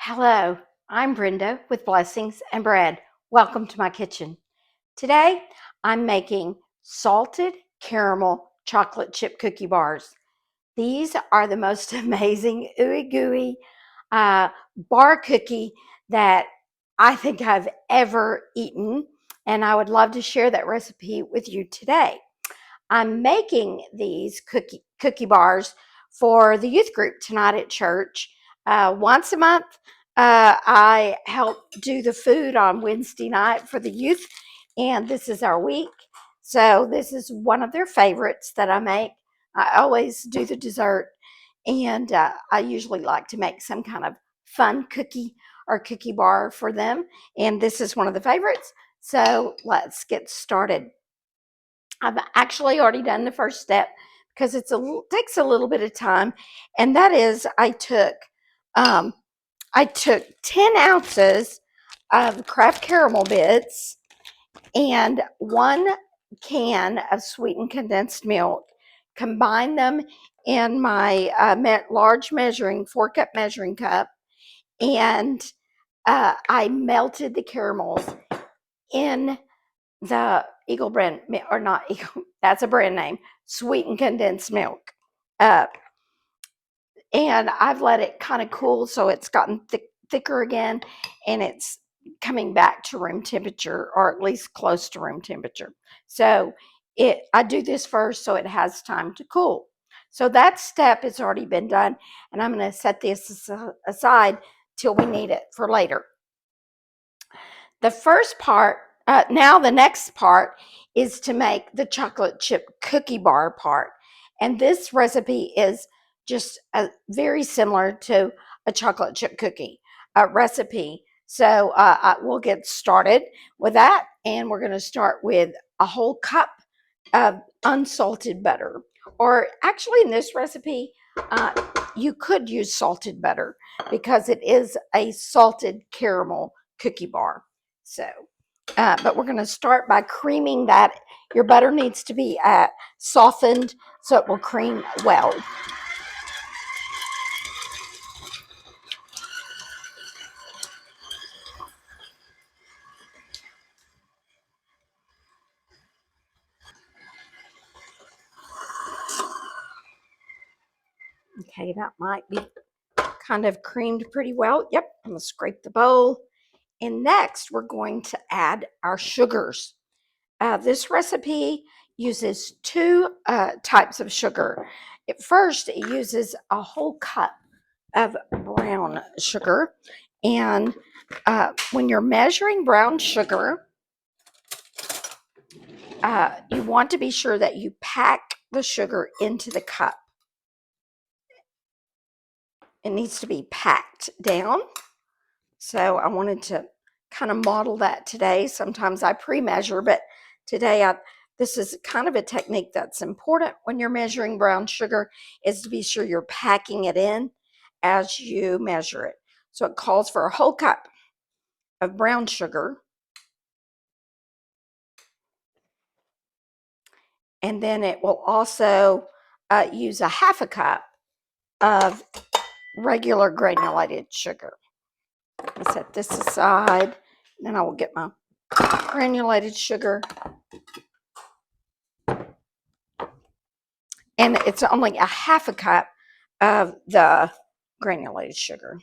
Hello, I'm Brenda with Blessings and Bread. Welcome to my kitchen. Today, I'm making salted caramel chocolate chip cookie bars. These are the most amazing ooey gooey bar cookie that I think I've ever eaten, and I would love to share that recipe with you today. I'm making these cookie bars for the youth group tonight at church. Once a month, I help do the food on Wednesday night for the youth, and this is our week. So this is one of their favorites that I make. I always do the dessert, and I usually like to make some kind of fun cookie or cookie bar for them, and this is one of the favorites. So let's get started. I've actually already done the first step because takes a little bit of time, and that is um, I took 10 ounces of Kraft caramel bits and 1 can of sweetened condensed milk, combined them in my large 4-cup measuring cup, and I melted the caramels in the Eagle brand, or not Eagle, that's a brand name, sweetened condensed milk. Uh, and I've let it kind of cool so it's gotten thicker again, and it's coming back to room temperature, or at least close to room temperature. So I do this first so it has time to cool. So that step has already been done, and I'm going to set this aside till we need it for later. The first part, now the next part is to make the chocolate chip cookie bar part. And this recipe is just very similar to a chocolate chip cookie recipe. So we'll get started with that. And we're going to start with a whole cup of unsalted butter. Or actually, in this recipe, you could use salted butter because it is a salted caramel cookie bar. So, but we're going to start by creaming that. Your butter needs to be softened so it will cream well. Okay, that might be kind of creamed pretty well. Yep, I'm going to scrape the bowl. And next, we're going to add our sugars. This recipe uses two types of sugar. At first, it uses a whole cup of brown sugar. And when you're measuring brown sugar, you want to be sure that you pack the sugar into the cup. It needs to be packed down. So I wanted to kind of model that today. Sometimes I pre-measure, but today this is kind of a technique that's important when you're measuring brown sugar, is to be sure you're packing it in as you measure it. So it calls for a whole cup of brown sugar. And then it will also use a half a cup of regular granulated sugar. I'll set this aside, and then I will get my granulated sugar. And it's only a half a cup of the granulated sugar.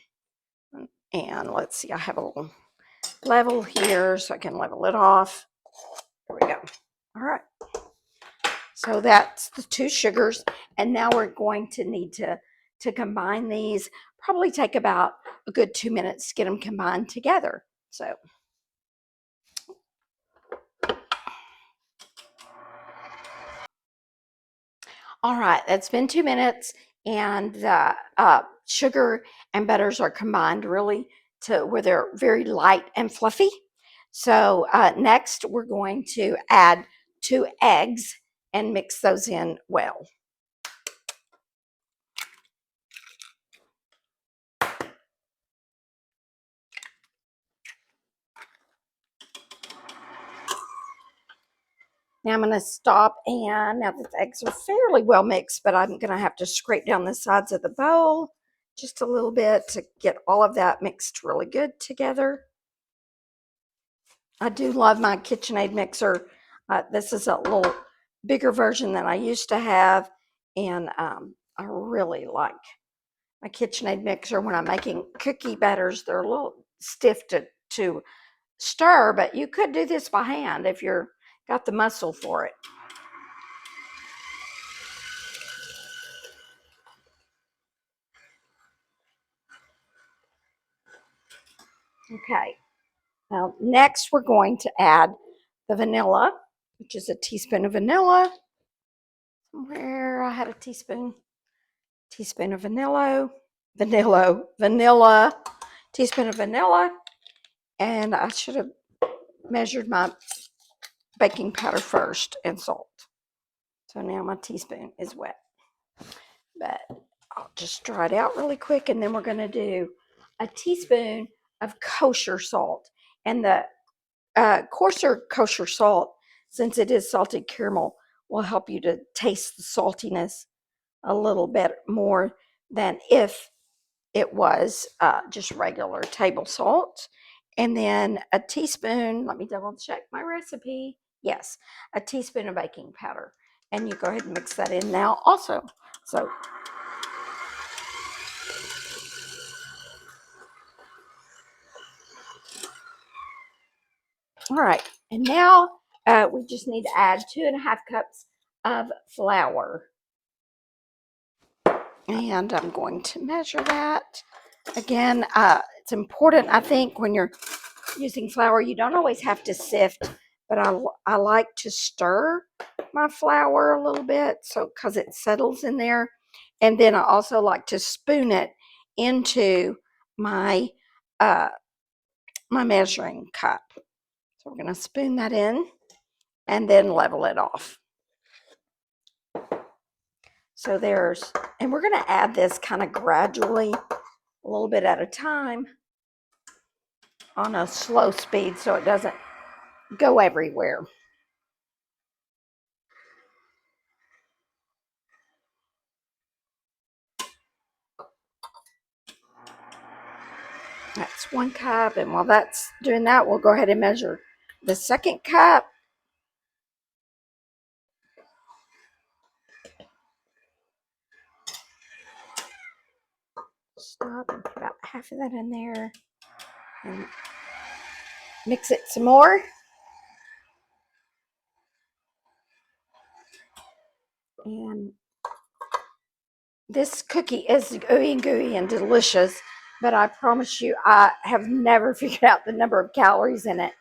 And let's see, I have a little level here so I can level it off. There we go. All right. So that's the two sugars. And now we're going to need to combine these. Probably take about a good 2 minutes to get them combined together. So all right, that's been 2 minutes, and the sugar and butters are combined really to where they're very light and fluffy. So next, we're going to add 2 eggs and mix those in well. Now I'm going to stop, and now the eggs are fairly well mixed, but I'm going to have to scrape down the sides of the bowl just a little bit to get all of that mixed really good together. I do love my KitchenAid mixer. This is a little bigger version than I used to have, and I really like my KitchenAid mixer. When I'm making cookie batters, they're a little stiff to stir, but you could do this by hand if you're got the muscle for it. Okay, now next we're going to add the vanilla, which is a teaspoon of vanilla. Somewhere I had a teaspoon of vanilla, teaspoon of vanilla, and I should have measured my baking powder first and salt. So now my teaspoon is wet, but I'll just dry it out really quick, and then we're going to do a teaspoon of kosher salt. And the coarser kosher salt, since it is salted caramel, will help you to taste the saltiness a little bit more than if it was just regular table salt. And then a teaspoon, let me double check my recipe. Yes, a teaspoon of baking powder. And you go ahead and mix that in now also. So all right, and now we just need to add 2.5 cups of flour. And I'm going to measure that. Again, it's important, I think, when you're using flour, you don't always have to sift, but I like to stir my flour a little bit so because it settles in there. And then I also like to spoon it into my my measuring cup. So we're going to spoon that in and then level it off. So and we're going to add this kind of gradually, a little bit at a time, on a slow speed so it doesn't go everywhere. That's 1 cup, and while that's doing that, we'll go ahead and measure the second cup. Stop and put about half of that in there and mix it some more. And this cookie is ooey and gooey and delicious, but I promise you, I have never figured out the number of calories in it.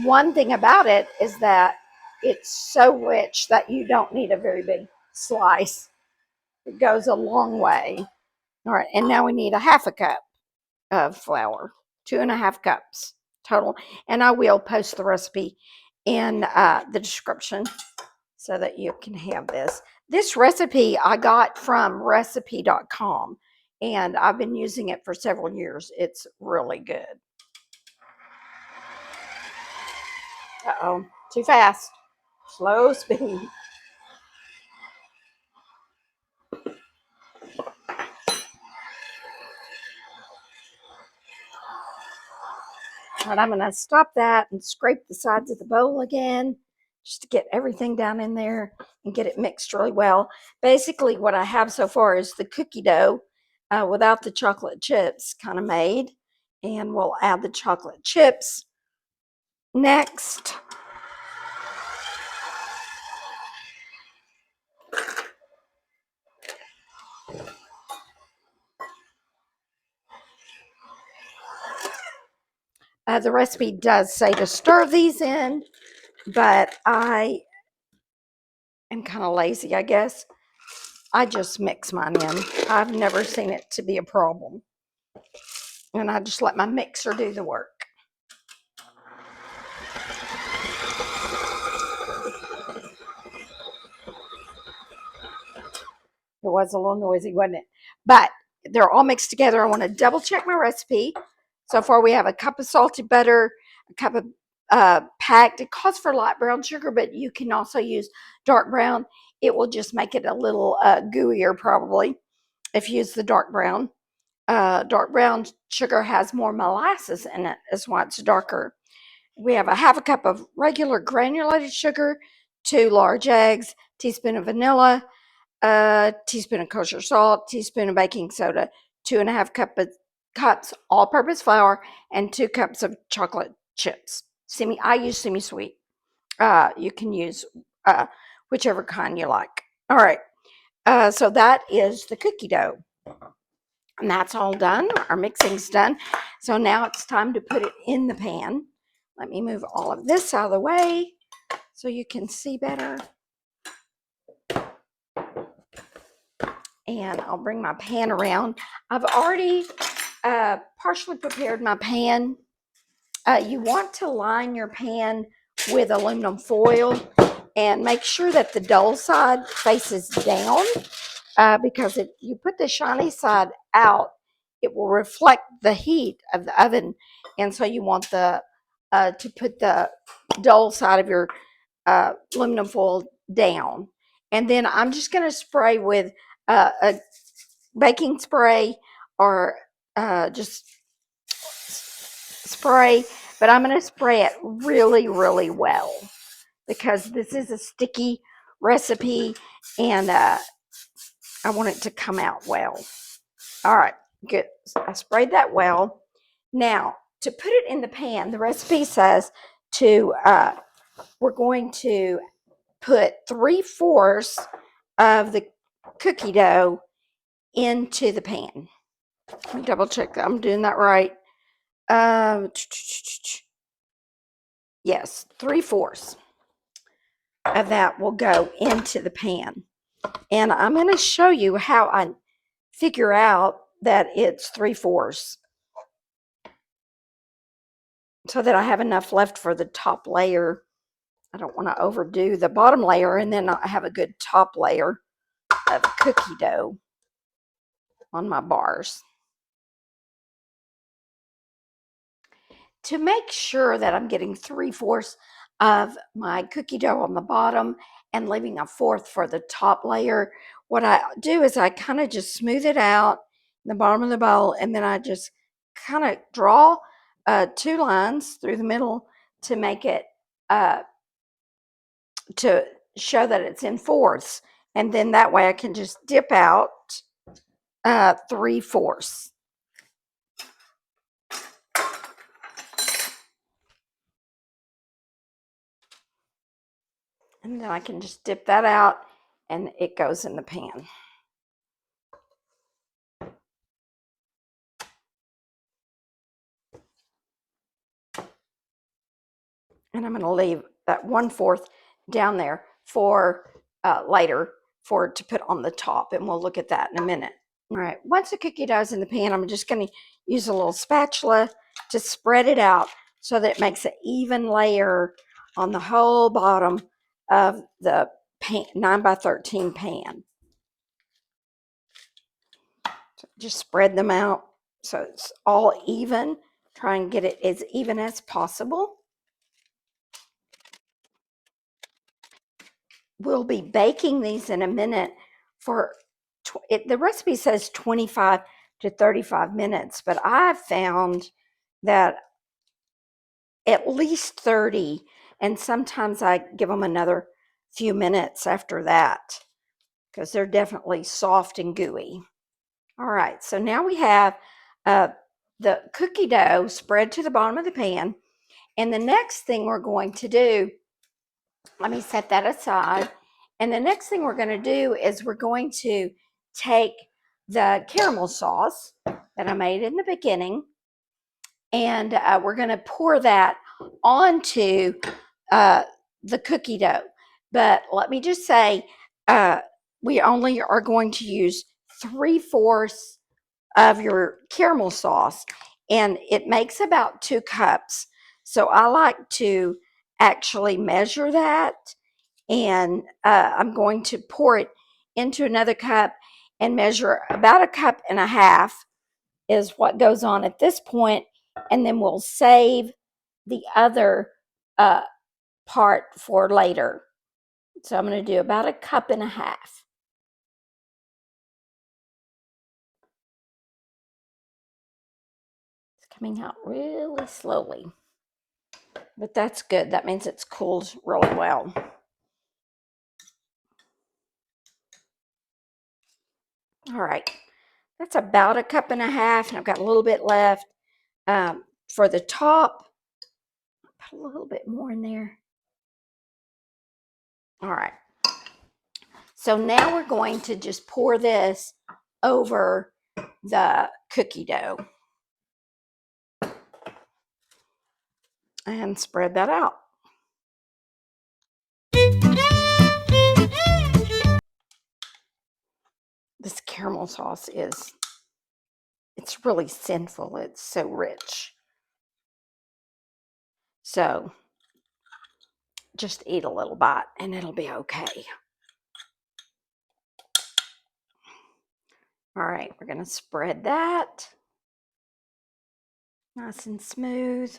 One thing about it is that it's so rich that you don't need a very big slice. It goes a long way. All right, and now we need 1/2 cup of flour, 2.5 cups total. And I will post the recipe in the description so that you can have this. This recipe I got from recipe.com, and I've been using it for several years. It's really good. Uh-oh, too fast. Slow speed. All right, I'm going to stop that and scrape the sides of the bowl again just to get everything down in there and get it mixed really well. Basically, what I have so far is the cookie dough without the chocolate chips kind of made. And we'll add the chocolate chips next. The recipe does say to stir these in, but I am kind of lazy, I guess. I just mix mine in. I've never seen it to be a problem. And I just let my mixer do the work. It was a little noisy, wasn't it? But they're all mixed together. I want to double check my recipe. So far, we have a cup of salted butter, a cup of packed. It calls for light brown sugar, but you can also use dark brown. It will just make it a little gooier, probably. if you use the dark brown sugar has more molasses in it, is why it's darker. We have a half a cup of regular granulated sugar, 2 large eggs, teaspoon of vanilla, a teaspoon of kosher salt, teaspoon of baking soda, 2.5 cups all-purpose flour, and 2 cups of chocolate chips. I use semi-sweet. You can use uh, whichever kind you like. All right. So that is the cookie dough. And that's all done. Our mixing's done. So now it's time to put it in the pan. Let me move all of this out of the way so you can see better. And I'll bring my pan around. I've already partially prepared my pan. You want to line your pan with aluminum foil and make sure that the dull side faces down, because if you put the shiny side out, it will reflect the heat of the oven. And so you want to put the dull side of your aluminum foil down. And then I'm just going to spray with a baking spray, or just spray, but I'm going to spray it really, really well, because this is a sticky recipe, and I want it to come out well. All right, good. I sprayed that well. Now, to put it in the pan, the recipe says we're going to put 3/4 of the cookie dough into the pan. Let me double check that I'm doing that right. Yes, 3/4 of that will go into the pan. And I'm going to show you how I figure out that it's 3/4, so that I have enough left for the top layer. I don't want to overdo the bottom layer and then not have a good top layer of cookie dough on my bars. To make sure that I'm getting 3/4 of my cookie dough on the bottom and leaving 1/4 for the top layer, what I do is I kind of just smooth it out in the bottom of the bowl, and then I just kind of draw 2 lines through the middle to make it to show that it's in fourths, and then that way I can just dip out 3/4. And then I can just dip that out and it goes in the pan. And I'm going to leave that 1/4 down there for later to put on the top. And we'll look at that in a minute. All right, once the cookie dough is in the pan, I'm just going to use a little spatula to spread it out so that it makes an even layer on the whole bottom of the 9x13 pan. So just spread them out so it's all even. Try and get it as even as possible. We'll be baking these in a minute for the recipe says 25 to 35 minutes, but I've found that at least 30, and sometimes I give them another few minutes after that because they're definitely soft and gooey. All right, so now we have the cookie dough spread to the bottom of the pan, and the next thing we're going to do, let me set that aside. And the next thing we're going to do is we're going to take the caramel sauce that I made in the beginning, and we're going to pour that onto the cookie dough. But let me just say, we only are going to use 3/4 of your caramel sauce, and it makes about 2 cups. So I like to actually measure that, and I'm going to pour it into another cup and measure about 1.5 cups is what goes on at this point, and then we'll save the other uh, part for later. So I'm going to do about 1.5 cups. coming out really slowly. But that's good. That means it's cooled really well. All right. That's about a cup and a half, and I've got a little bit left. For the top, put a little bit more in there. All right. So now we're going to just pour this over the cookie dough and spread that out. This caramel sauce it's really sinful. It's so rich. So just eat a little bite and it'll be okay. All right, we're going to spread that nice and smooth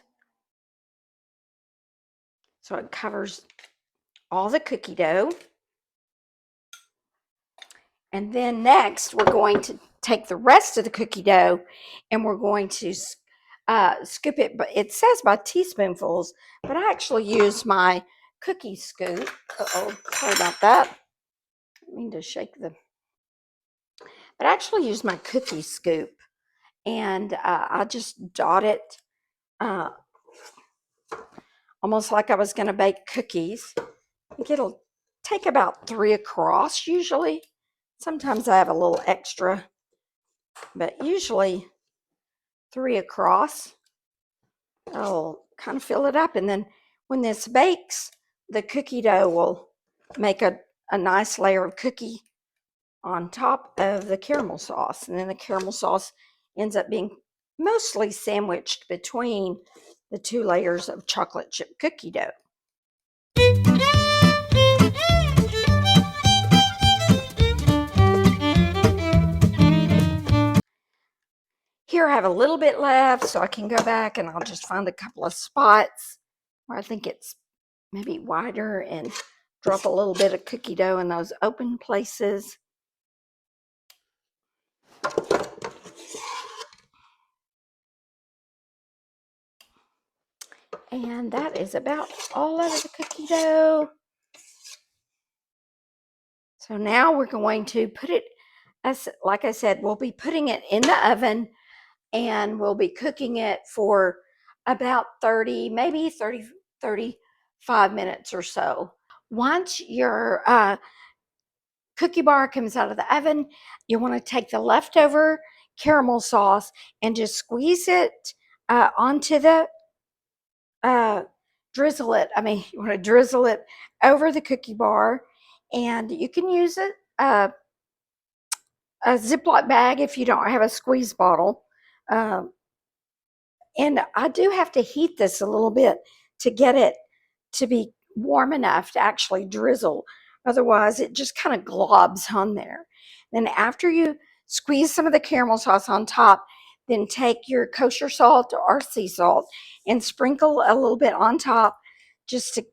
so it covers all the cookie dough. And then next, we're going to take the rest of the cookie dough and we're going to scoop it. But it says by teaspoonfuls, but I actually use my cookie scoop. Uh-oh, sorry about that. I didn't mean to shake the... But I actually use my cookie scoop, and I just dot it almost like I was going to bake cookies. I think it'll take about 3 across usually. Sometimes I have a little extra, but usually 3 across. I'll kind of fill it up, and then when this bakes, the cookie dough will make a nice layer of cookie on top of the caramel sauce, and then the caramel sauce ends up being mostly sandwiched between the 2 layers of chocolate chip cookie dough. Here I have a little bit left, so I can go back and I'll just find a couple of spots where I think it's maybe wider and drop a little bit of cookie dough in those open places. And that is about all of the cookie dough. So now we're going to put it, as like I said, we'll be putting it in the oven and we'll be cooking it for about 30, maybe 35 minutes or so. Once your cookie bar comes out of the oven, you want to take the leftover caramel sauce and just squeeze it onto the drizzle it. You want to drizzle it over the cookie bar, and you can use it a Ziploc bag if you don't have a squeeze bottle. And I do have to heat this a little bit to get it to be warm enough to actually drizzle. Otherwise, it just kind of globs on there. Then after you squeeze some of the caramel sauce on top, then take your kosher salt or sea salt and sprinkle a little bit on top just to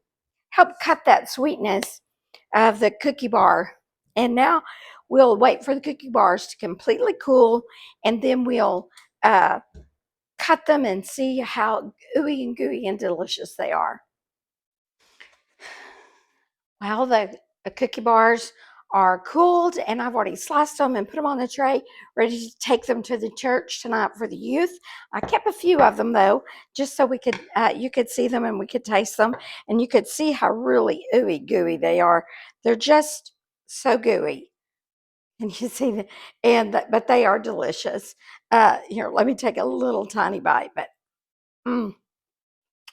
help cut that sweetness of the cookie bar. And now we'll wait for the cookie bars to completely cool, and then we'll cut them and see how ooey and gooey and delicious they are. Well, the cookie bars are cooled, and I've already sliced them and put them on the tray, ready to take them to the church tonight for the youth. I kept a few of them though, just so we could you could see them and we could taste them, and you could see how really ooey gooey they are. They're just so gooey, and you see that, but they are delicious. Here, let me take a little tiny bite, but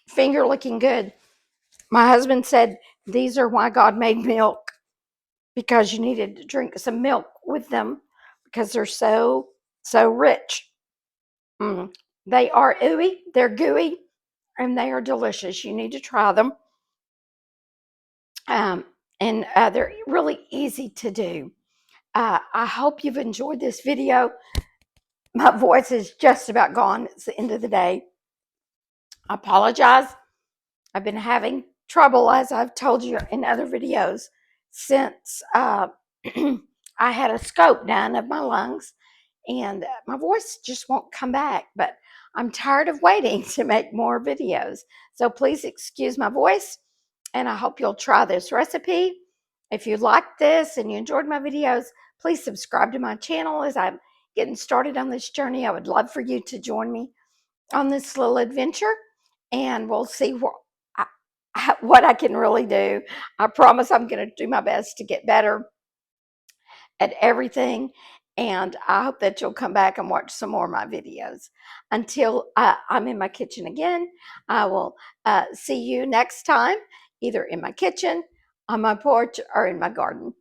finger looking good. My husband said these are why God made milk, because you needed to drink some milk with them because they're so rich. They are ooey, they're gooey, and they are delicious. You need to try them. And they're really easy to do. I hope you've enjoyed this video. My voice is just about gone. It's the end of the day. I apologize. I've been having trouble, as I've told you in other videos, since I had a scope done of my lungs, and my voice just won't come back. But I'm tired of waiting to make more videos. So please excuse my voice, and I hope you'll try this recipe. If you liked this and you enjoyed my videos, please subscribe to my channel as I'm getting started on this journey. I would love for you to join me on this little adventure, and we'll see what I can really do. I promise I'm going to do my best to get better at everything, and I hope that you'll come back and watch some more of my videos. Until I'm in my kitchen again, I will see you next time, either in my kitchen, on my porch, or in my garden.